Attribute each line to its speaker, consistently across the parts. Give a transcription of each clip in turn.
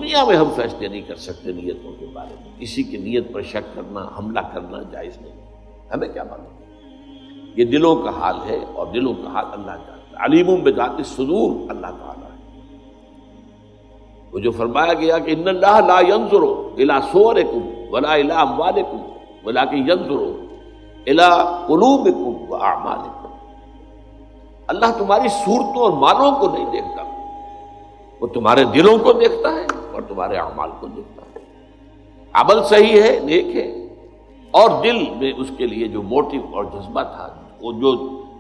Speaker 1: دنیا میں ہم فیصلے نہیں کر سکتے نیتوں کے بارے میں. کسی کی نیت پر شک کرنا، حملہ کرنا جائز نہیں. ہمیں کیا معلوم؟ یہ دلوں کا حال ہے، اور دلوں کا حال اللہ جانتا ہے. علیم بذات الصدور اللہ تعالیٰ ہے. وہ جو فرمایا گیا کہ ان اللہ لا ينظر الى صورکم ولا الى اموالکم ولکن ينظر الى قلوبکم واعمالکم. اللہ تمہاری صورتوں اور مالوں کو نہیں دیکھتا، وہ تمہارے دلوں کو دیکھتا ہے اور تمہارے اعمال کو دیکھتا ہے. عمل صحیح ہے، نیک ہے، اور دل میں اس کے لیے جو موٹیو اور جذبہ تھا، وہ جو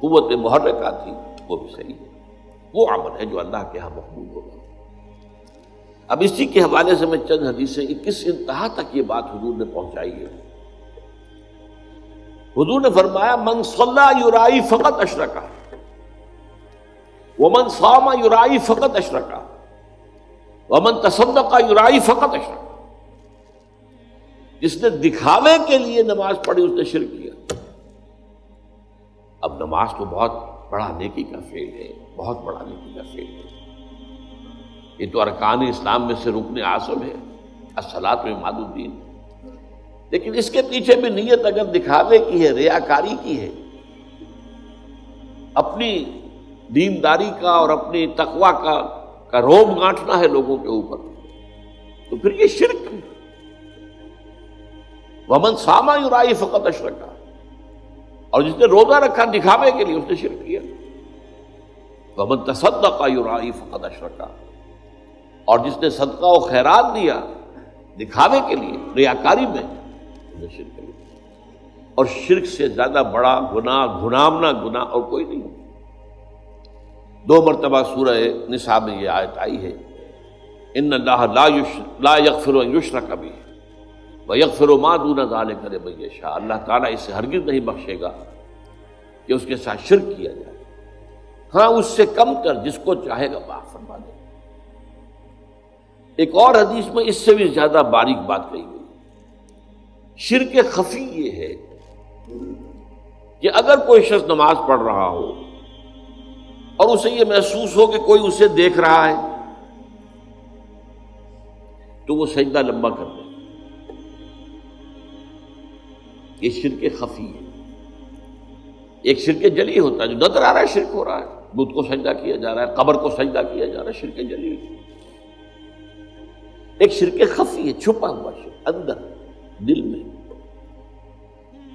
Speaker 1: قوت محرکہ تھی، وہ بھی صحیح ہے. وہ عمل ہے جو اللہ کے ہاں مقبول ہوگا. اب اسی کے حوالے سے میں چند حدیثیں کس انتہا تک یہ بات حضور نے پہنچائی ہے. حضور نے فرمایا من صلی یرائی فقط اشرکا ومن صام یرائی فقط اشرکا ومن تصدق یرائی فقط اشرکا. جس نے دکھاوے کے لیے نماز پڑھی اس نے شرک کیا. اب نماز تو بہت بڑا نیکی کا فعل ہے، بہت بڑا نیکی کا فعل ہے. یہ تو ارکان اسلام میں سے رکن اعظم ہے، الصلاۃ عماد الدین. لیکن اس کے پیچھے بھی نیت اگر دکھاوے کی ہے، ریاکاری کی ہے، اپنی دینداری کا اور اپنی تقویٰ کا روب گانٹنا ہے لوگوں کے اوپر، تو پھر یہ شرک ہے. ومن صام یرائی فقط اشرکا، اور جس نے روزہ رکھا دکھاوے کے لیے اس نے شرک کیا. ومن تصدق یرائی فقط اشرکا، اور جس نے صدقہ و خیرات دیا دکھاوے کے لیے، ریاکاری میں، اس نے شرک کیا. اور شرک سے زیادہ بڑا گناہ، گھنامنا گناہ اور کوئی نہیں. 2 مرتبہ سورہ نساء میں یہ آیت آئی ہے، ان اللہ لا یغفر ان یشرک بہ ویغفر ما دون ذلک لمن یشاء. اللہ تعالیٰ اسے ہرگز نہیں بخشے گا کہ اس کے ساتھ شرک کیا جائے، ہاں اس سے کم کر جس کو چاہے گا معاف فرما دے. ایک اور حدیث میں اس سے بھی زیادہ باریک بات کہی گئی. شرک خفی یہ ہے کہ اگر کوئی شخص نماز پڑھ رہا ہو اور اسے یہ محسوس ہو کہ کوئی اسے دیکھ رہا ہے تو وہ سجدہ لمبا کر دے. یہ شرک خفی ہے. ایک شرک جلی ہوتا ہے جو نظر آ رہا ہے شرک ہو رہا ہے، بت کو سجدہ کیا جا رہا ہے، قبر کو سجدہ کیا جا رہا ہے، شرک جلی. ایک شرک خفی ہے، چھپا ہوا شرک اندر دل میں،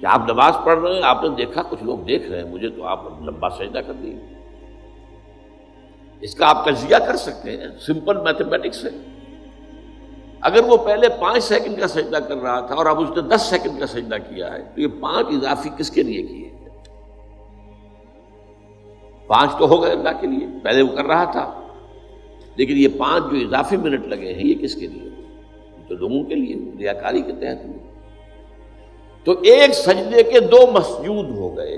Speaker 1: کہ آپ نماز پڑھ رہے ہیں، آپ نے دیکھا کچھ لوگ دیکھ رہے ہیں مجھے، تو آپ لمبا سجدہ کر دیے. اس کا آپ تجزیہ کر سکتے ہیں، سمپل میتھمیٹکس ہے. اگر وہ پہلے 5 سیکنڈ کا سجدہ کر رہا تھا اور اب اس نے 10 سیکنڈ کا سجدہ کیا ہے، تو یہ 5 اضافی کس کے لیے کیے؟ 5 تو ہو گئے اللہ کے لیے، پہلے وہ کر رہا تھا، لیکن یہ 5 جو اضافی منٹ لگے ہیں یہ کس کے لیے؟ تو لوگوں کے لیے، ریاکاری کے تحت ہوئے. تو ایک سجدے کے 2 مسجود ہو گئے.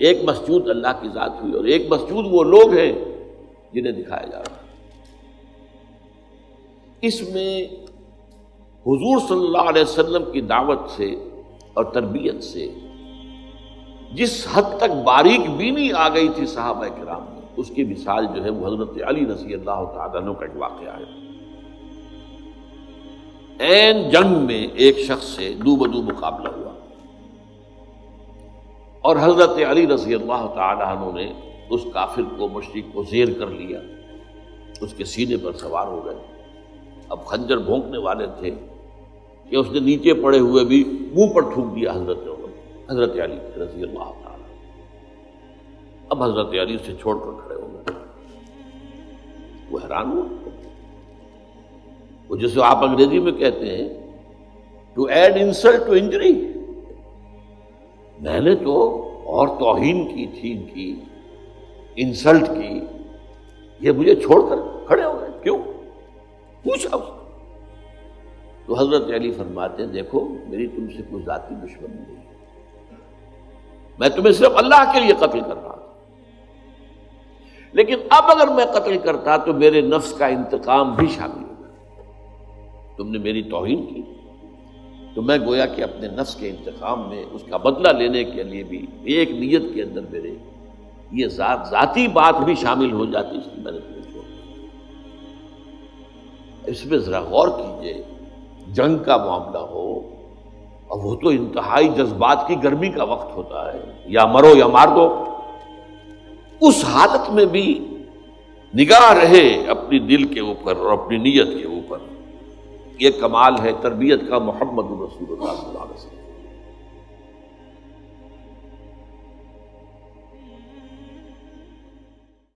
Speaker 1: ایک مسجود اللہ کی ذات ہوئی اور ایک مسجود وہ لوگ ہیں جنہیں دکھایا جا رہا ہے. اس میں حضور صلی اللہ علیہ وسلم کی دعوت سے اور تربیت سے جس حد تک باریک بینی آ گئی تھی صحابہ کرام میں، اس کی مثال جو ہے وہ حضرت علی رضی اللہ تعالیٰ عنہ کا ایک واقعہ ہے. عین جنگ میں ایک شخص سے دو بدو مقابلہ ہوا اور حضرت علی رضی اللہ تعالیٰ عنہ نے اس کافر کو، مشرک کو زیر کر لیا، اس کے سینے پر سوار ہو گئے. اب خنجر بھونکنے والے تھے کہ اس نے نیچے پڑے ہوئے بھی منہ پر تھوک دیا حضرت علی رضی اللہ تعالیٰ. اب حضرت علی اسے چھوڑ کر کھڑے ہو گئے. وہ حیران ہوا. وہ جسے آپ انگریزی میں کہتے ہیں to add insult to injury. میں نے تو اور توہین کی تھی، ان کی انسلٹ کی، یہ مجھے چھوڑ کر کھڑے ہو گئے، کیوں؟ پوچھا. تو حضرت علی فرماتے ہیں دیکھو میری تم سے کوئی ذاتی دشمنی نہیں ہے، میں تمہیں صرف اللہ کے لیے قتل کر رہا تھا. لیکن اب اگر میں قتل کرتا تو میرے نفس کا انتقام بھی شامل ہوگا. تم نے میری توہین کی تو میں گویا کہ اپنے نفس کے انتقام میں اس کا بدلہ لینے کے لیے بھی ایک نیت کے اندر میرے یہ ذاتی بات بھی شامل ہو جاتی، اس لیے میں نے تمہیں چھوڑا. اس میں ذرا غور کیجئے، جنگ کا معاملہ ہو اور وہ تو انتہائی جذبات کی گرمی کا وقت ہوتا ہے، یا مرو یا مار دو، اس حالت میں بھی نگاہ رہے اپنی دل کے اوپر اور اپنی نیت کے اوپر، یہ کمال ہے تربیت کا محمد رسول اللہ صلی اللہ علیہ وسلم۔